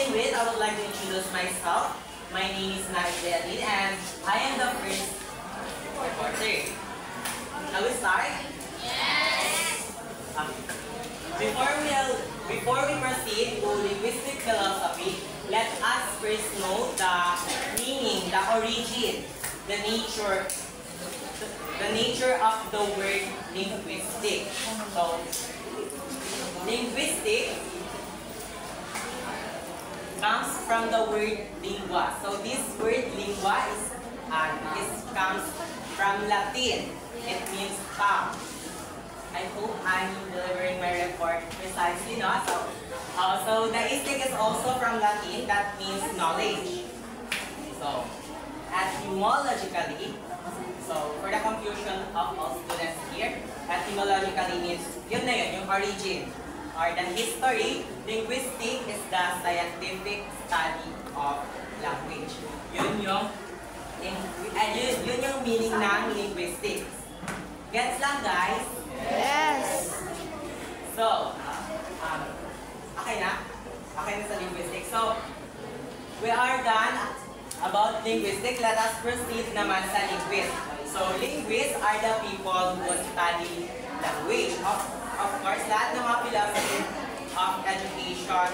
begin with, I would like to introduce myself. My name is Natalie and I am the first reporter. Shall we start? Yes! Before we proceed to linguistic philosophy, let us first know the meaning, the origin, the nature of the word linguistic. So, linguistic comes from the word lingua. So this word lingua comes from Latin. It means tongue. I hope I'm delivering my report precisely, no? So the istic is also from Latin. That means knowledge. So etymologically, so for the confusion of all students here, etymologically means yun na yun, yung origin. Or the history, linguistic is the scientific study of language. Yun yung meaning ng linguistics. Gets lang, guys? Yes! So, okay na? Okay na sa linguistics. So, we are done about linguistics. Let us proceed naman sa linguist. So, linguists are the people who study language. Of course, lahat ng mga philosophy of education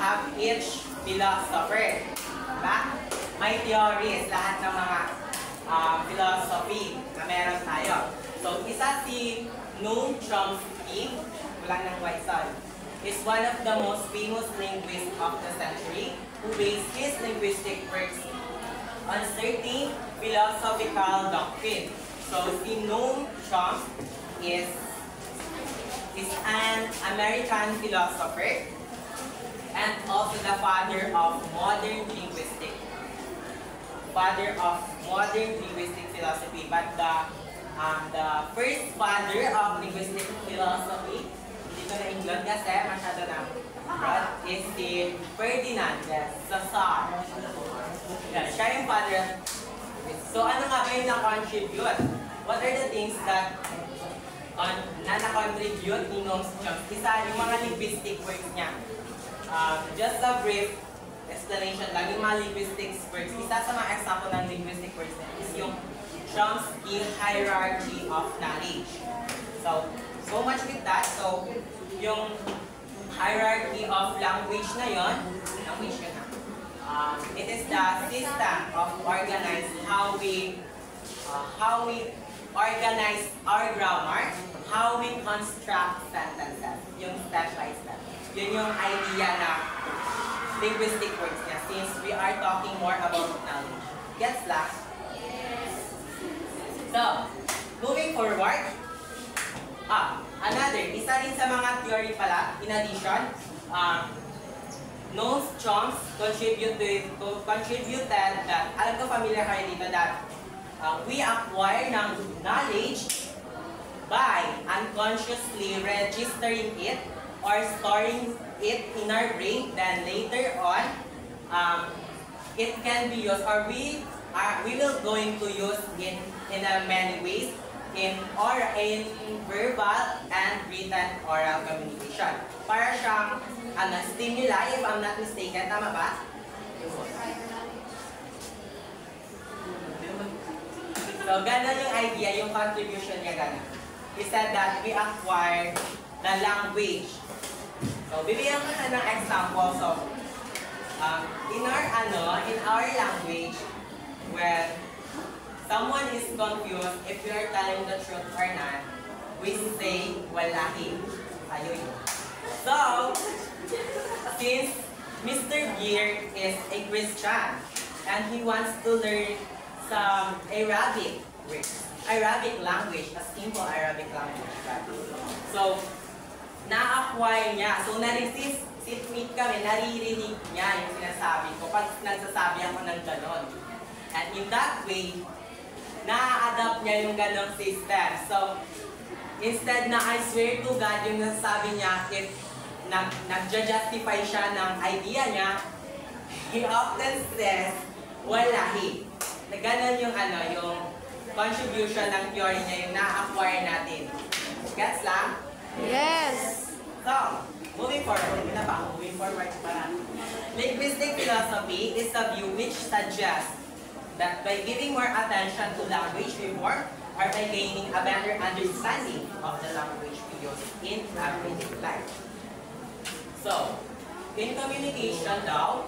have each philosopher. Diba? May theories, lahat ng mga philosophy na meron tayo. So, isa si Noam Chomsky, walang ng white soil, is one of the most famous linguists of the century who based his linguistic works on certain philosophical doctrine. So, si Noam Chomsky is an American philosopher and also the father of modern linguistics. Father of modern linguistic philosophy, but the first father of linguistic philosophy, hindi ko na-include kasi masyado na broad, is si Ferdinand de Saussure. Siya yung father. So ano nga ba yung na-contribute? What are the things that na-contribute ni Noam Chomsky? Isa yung mga linguistic works niya. Just a brief explanation lang, yung mga linguistics works. Isa sa mga example ng linguistic works na is yung Chomsky hierarchy of knowledge. So much with that. So, yung hierarchy of language na yon, it is the system of organize how we organize our grammar, how we construct sentences, yung step by step. Yun yung idea na linguistic words niya, since we are talking more about knowledge. Gets lang? Yes. So, moving forward, isa rin sa mga theory pala, in addition, Noam Chomsky contributed that, alam ko familiar kayo dito, that we acquire ng knowledge by unconsciously registering it or storing it in our brain, then later on, it can be used, or we will going to use it in many ways, in verbal and written oral communication. Para siyang stimuli, if I'm not mistaken, tama ba? So, ganun yung idea, yung contribution niya ganun. He said that we acquire the language. So, bibigyan ko na ng example. So, in our language, when someone is confused if we are telling the truth or not, we say, wallahi, ayun. So, since Mr. Gear is a Christian, and he wants to learn some Arabic language, a simple Arabic language. So, na-acquire niya. So, sit-meet kami, naririnig niya yung sinasabi ko pag nagsasabi ako ng ganon. And in that way, na-adapt niya yung ganong system. So, instead na I swear to God yung nasasabi niya, if nag-justify siya ng idea niya, he often says, wallahi. Na ganon yung yung contribution ng theory niya, yung na-acquire natin. Gets lang? Yes! So, moving forward, forward para. Linguistic philosophy is a view which suggests that by giving more attention to language before or by gaining a better understanding of the language we use in everyday life. So, in communication daw,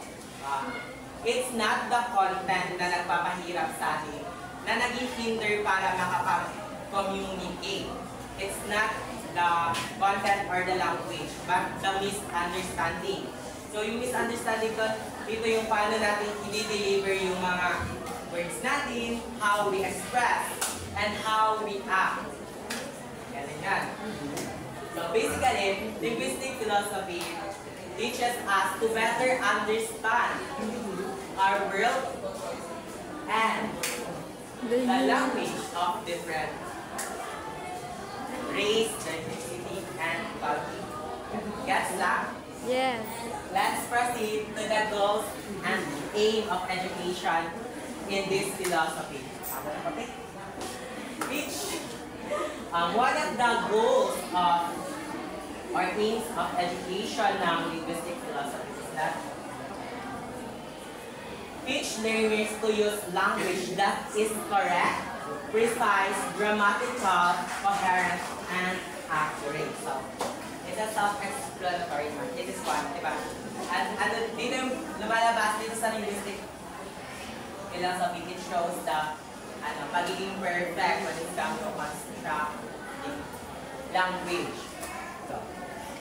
it's not the content na nagpapahirap sa atin na nag-hinder para makapag-communicate. It's not the content or the language, but the misunderstanding. So, yung misunderstanding ko, dito yung paano natin i-deliver yung mga words natin, how we express, and how we act. Yan. So basically, linguistic philosophy teaches us to better understand our world and the language of different race, diversity, and culture. Gets that? Yes. Let's proceed to the goals and aim of education in this philosophy. One of the goals of or aims of education ng linguistic philosophy is that teach learners to use language that is correct, precise, grammatical, coherent, and accurate. So, it's a self-explanatory one. It is one, diba? At dito yung lumalabas dito sa linguistic philosophy, it shows the pagiging perfect when it comes to constructing language. So,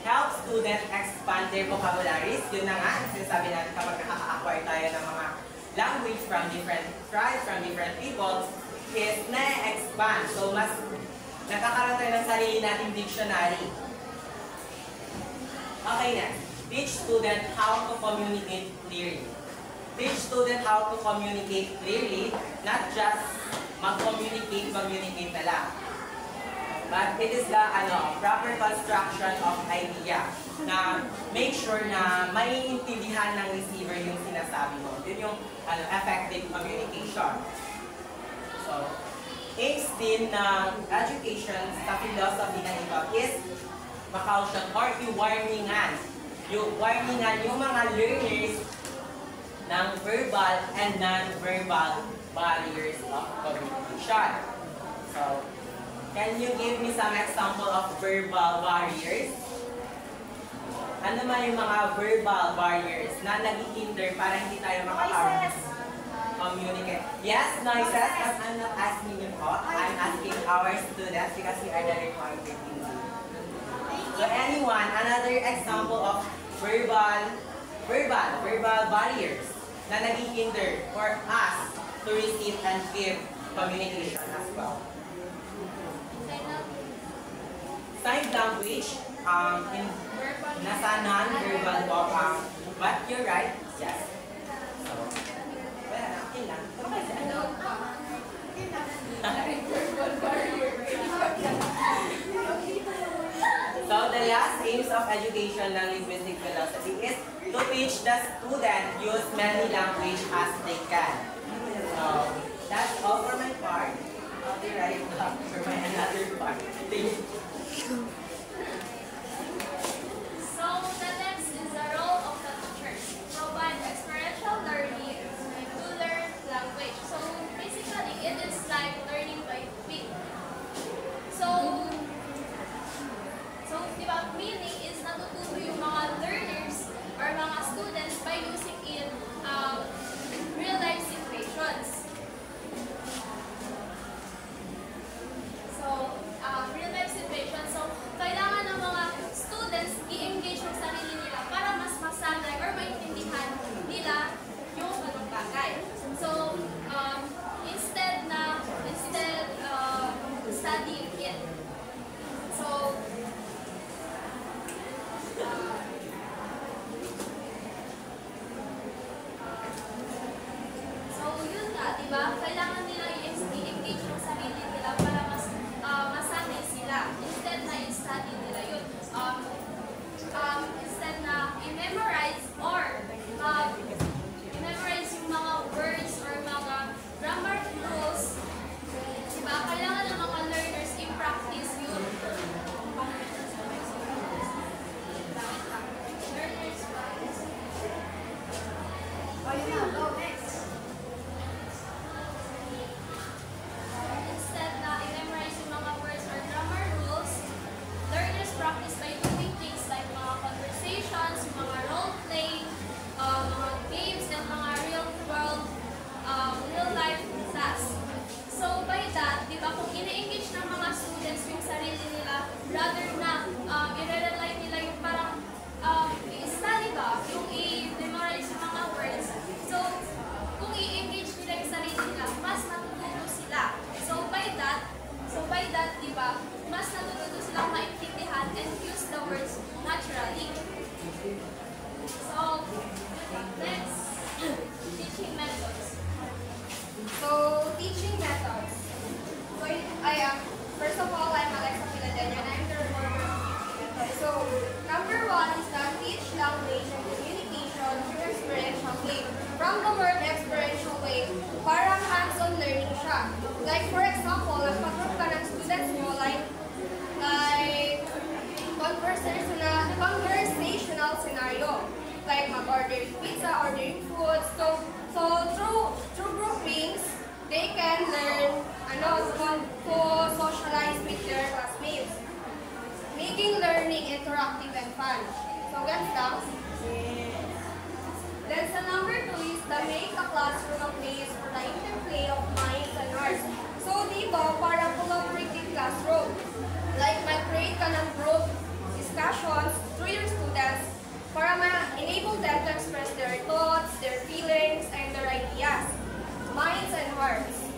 help students expand their vocabularies. Yun na nga, sinasabi natin kapag nakaka-acquire tayo ng mga language from different tribes, from different peoples, is na-expand. So, mas nakakaroon tayo ng sarili nating dictionary. Okay, next. Teach students how to communicate clearly. Teach students how to communicate clearly, not just mag-communicate na lang. But it is the proper construction of idea na make sure na maiintindihan ng receiver yung sinasabi mo. Yun yung effective communication. So, aims din na education sa philosophy na ito is makaution or i-warningan. Yung mga learners ng verbal and non-verbal barriers of communication. So, can you give me some example of verbal barriers? Ano man yung mga verbal barriers na nag-hinder para hindi tayo makaka-communicate? Yes, noises, but I'm not asking you po. I'm asking our students because we are the required team. So anyone, another example of verbal barriers na nag-hinder for us to receive and give communication as well. Sign language, nasa non-verbal po, but you're right, yes. So, wala na, okay lang. So, the last aims of education ng linguistic philosophy is to teach the student use many language as they can. So, that's all for my part. I'll be right back for my another part. Thank you. So, the next is the role of the teachers. Provide experiential learning to learn language. So, basically, it is like learning by doing. So, diba, meaning is natututo yung mga learners or mga students by using in real-life situations. So, real-life situations. So, like mag-ordering pizza, ordering food. So through groupings, they can learn to socialize with their classmates, making learning interactive and fun. So gets lang. Then sa number 2 is the make a classroom a place for the interplay of minds and hearts. So dito, para collaborative classroom. Like mag-create ka ng group discussions through your students para ma-enable them to express their thoughts, their feelings, and their ideas, minds and hearts.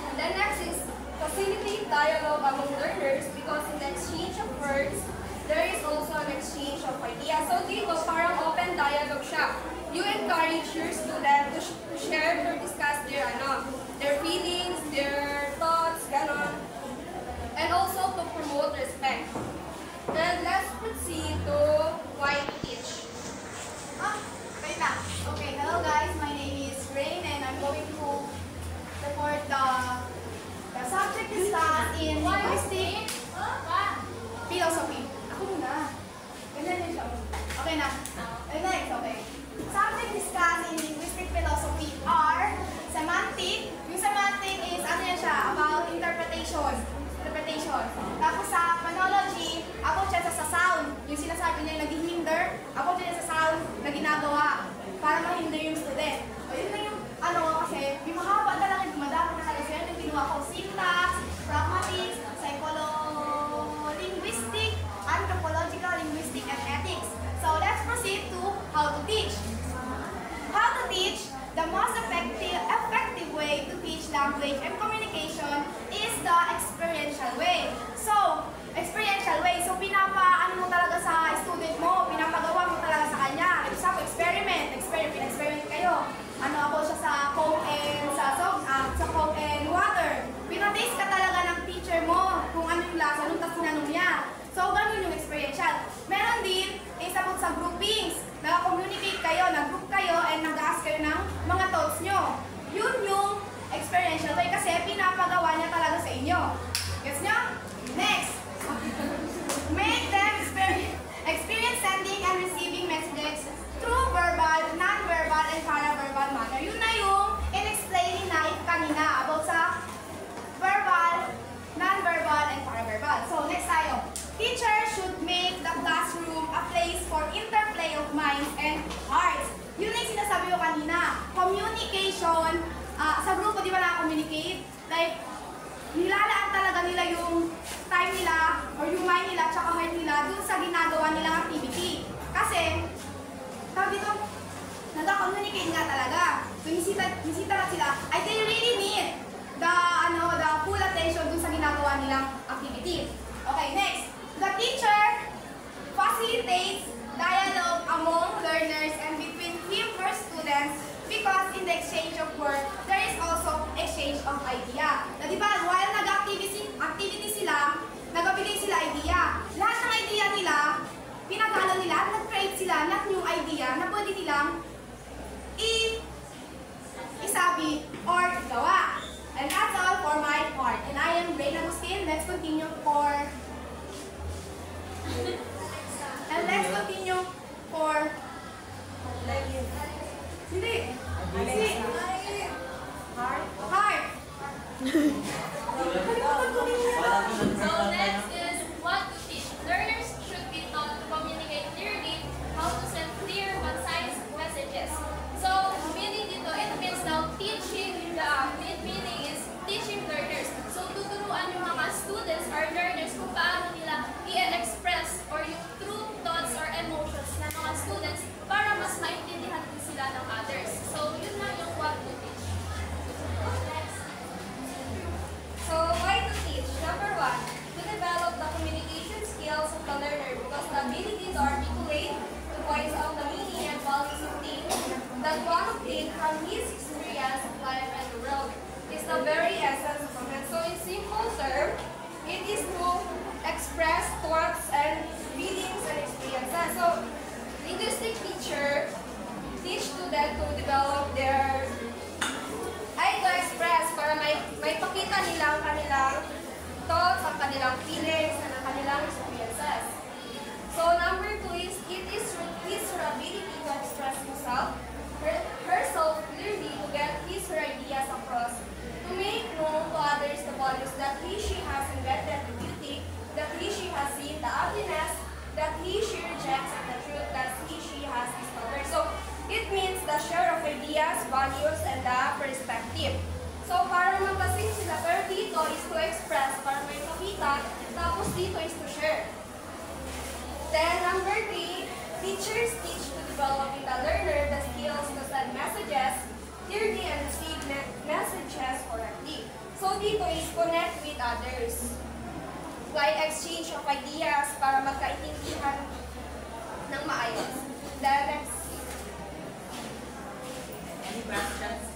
And then next is facilitate dialogue among learners because in the exchange of words, there is also an exchange of ideas. So dito, parang open dialogue siya. You encourage your student to share or discuss their feelings, their thoughts, ganon. And also to promote respect. Then let's proceed to why to teach. Wait na. Okay, hello guys. My name is Rain and I'm going to report the subject discussed in linguistic philosophy. Ako muna. Ganyan yun siya. Okay na. And next, okay. Subject discussed in linguistic philosophy are semantic. Yung semantic is ano yan siya? About interpretation. Tapos sa phonology, about siya sa sound. Yung sinasabi niya nag-hinder, about siya sa sound na ginagawa para ma-hinder yung student. O yun na yung kasi yung mahaba talaga, madami na talaga yan. Yung ginawa ko syntax, pragmatics, psycholo-linguistic, anthropological, linguistic, and ethics. So let's proceed to how to teach. How to teach, the most effective way to teach language and communication is the experiential way. So, experiential way. So, pinapa mo talaga sa student mo, pinapagawa mo talaga sa kanya. Example, experiment kayo. Ako siya sa Coke and water. Pinataste ka talaga ng teacher mo kung ano yung lasa, nung tas tinanong niya. So, ganun yung experiential. Meron din, about sa groupings. Nag-communicate kayo, nag-group kayo, and nag-ask kayo ng mga thoughts nyo. Yun yung experiential way kasi pinapagawa niya talaga sa inyo. Gets nyo? Next. Make them experience sending and receiving messages through verbal, non-verbal, and paraverbal manner. Yun na yung in-explaining na kanina about sa verbal, non-verbal, and paraverbal. So, next tayo. Teachers should make the classroom a place for interplay of minds and hearts. Yun na yung sinasabi ko kanina. Communication, sa grupo di ba na-communicate? Like, nilalaan talaga nila yung time nila or yung mind nila tsaka heart nila dun sa ginagawa nilang activity. Kasi, tawag dito, nag-communicate nga talaga. So, nisita na sila. I they really need the full attention dun sa ginagawa nilang activity. Okay, next. The teacher facilitates dialogue among learners and between him or students because in the exchange of work, there is also exchange of idea. Na diba, while nag-activity sila, nagabigay sila idea. Lahat ng idea nila, pinagalo nila, nag-create sila ng new idea na pwede nilang isabi or gawa. And that's all for my part. And I am Rain Agustin. Let's continue for... And let's continue for... Hindi. Heart. So next is what to teach. Learners should be taught to communicate clearly, how to send clear, concise messages. So meaning dito, it means now teaching. The meaning is teaching learners. So tuturuan yung mga students or learners kung paano nila i-express or yung true thoughts or emotions ng mga students para mas maintindihan din sila ng others. So yun na yung what to teach. So, why to teach? Number 1, to develop the communication skills of the learner because the ability to articulate, to voice out the meaning and values of things that one obtained from his experience of life and the world is the very essence of it. So, in simple terms, it is to express thoughts and feelings and experiences. So, linguistic teacher teach students to develop their to express para may pakita nila ang kanilang thoughts, ang kanilang feelings, and ang kanilang experiences. So number 2 is it is his ability to others. While exchange of ideas para magkaintindihan ng maayos. The next. Any questions?